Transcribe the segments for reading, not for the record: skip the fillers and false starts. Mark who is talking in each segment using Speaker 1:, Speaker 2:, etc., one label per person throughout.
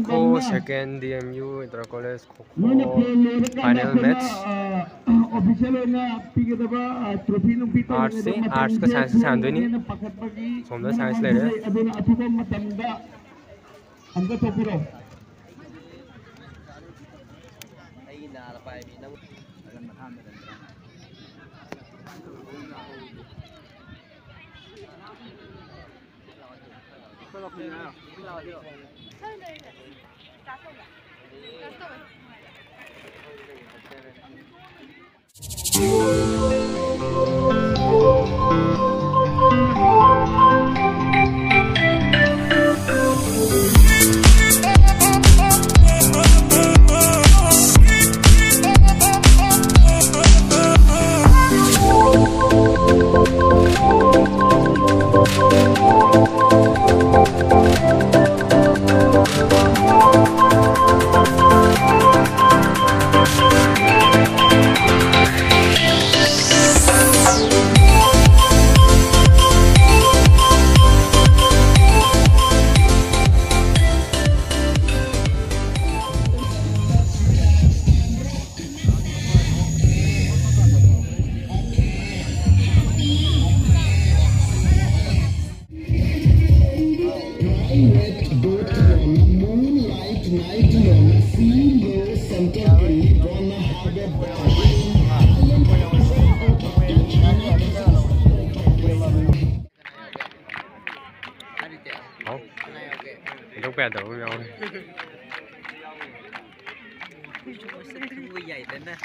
Speaker 1: Kho second DMU Inter College Kho final match arts ka science sandwini somda science le re Đâu bè đâu nhau vậy đến nè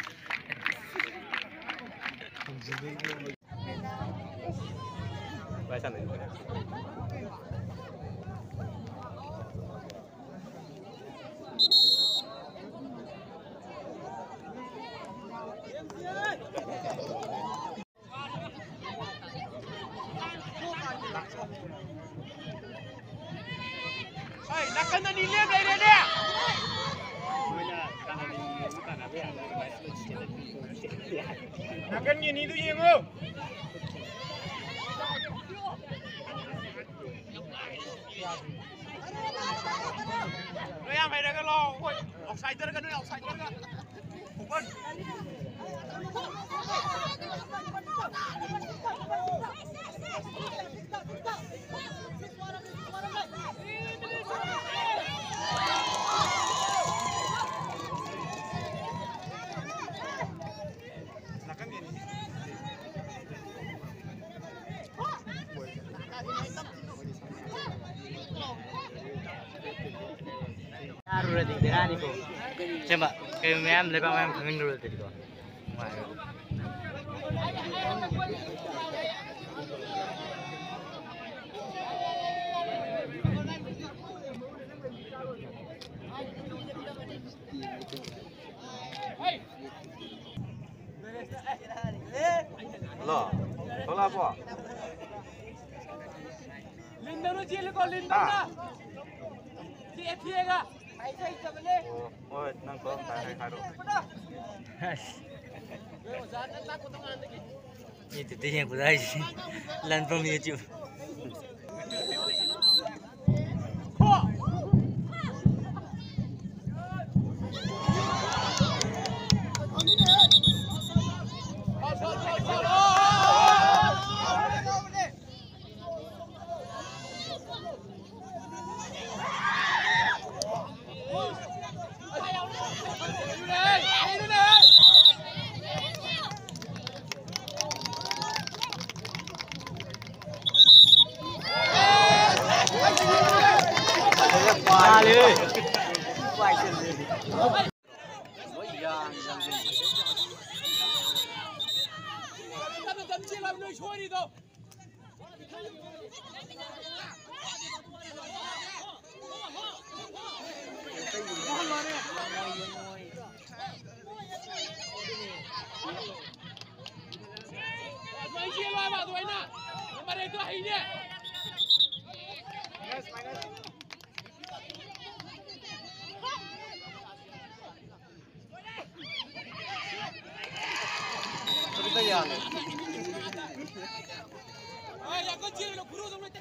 Speaker 1: vậy sao này
Speaker 2: Nakkan na niliyan ay Rene! Nakkan yun itu yung mo! Kaya may nagalo, outsider ka nun, outsider ka! Pupan!
Speaker 3: Udah tinggal nih kok. Coba kayak mem lepas mem pengen dulu tadi kok.
Speaker 4: Halo, halo apa?
Speaker 2: Linda lu cili kok Linda. Dia ga.
Speaker 4: Oh, nang ko tayo karo.
Speaker 3: Itu dia yang kudai sih. Learn from YouTube.
Speaker 4: Balik. Italiano.
Speaker 2: Ay, ya con Chile lo puro, no me te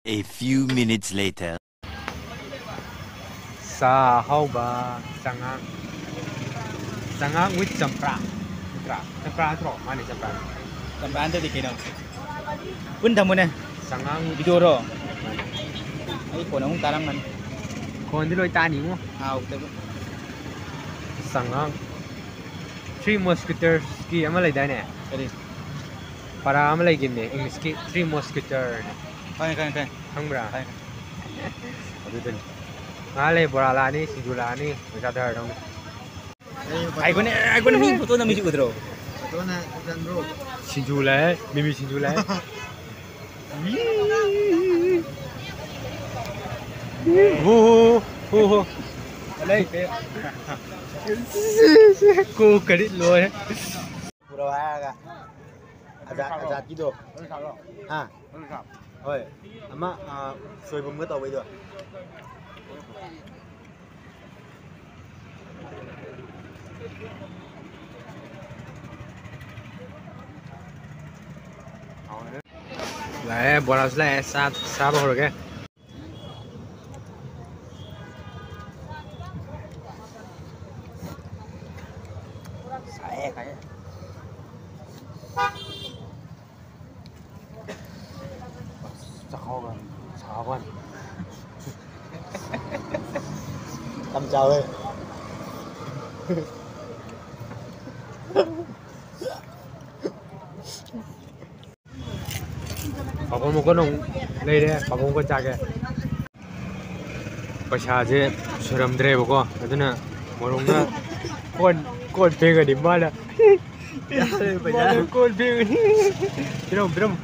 Speaker 5: A few minutes later.
Speaker 1: Sa hauba sangang with champra tro mani champra
Speaker 3: Sampai di kino. Pun tamu ne.
Speaker 1: sangang
Speaker 3: Video ro. Ai ko nang tarang man.
Speaker 1: kon di loi ta ni mo
Speaker 3: Au te.
Speaker 1: sangang Three Musketeers ki ama lai da ne
Speaker 3: Jadi.
Speaker 1: para ama lai gin ne English ki Three Musketeers
Speaker 3: Kan.
Speaker 1: khambra
Speaker 3: Kan.
Speaker 1: adudun ngale borala ni sinjula ni bisa da dong
Speaker 3: Ai ko na mi foto na mi ju dro.
Speaker 1: sinjula mimi sinjula ho
Speaker 3: Alai.
Speaker 1: cô credit luôn
Speaker 3: Pura aga. Azat gitu. Ha. Oi. Ama soi bum tàu bây giờ.
Speaker 1: lại bỏ ra xa xa bao rồi kìa sao con
Speaker 3: Tâm chào ơi.
Speaker 1: bà con một con ông đây đấy bà con cha kìa bà cha chứ sườn đre bà con cái này một ông đó con phê cái điểm ba là con phê cái biết không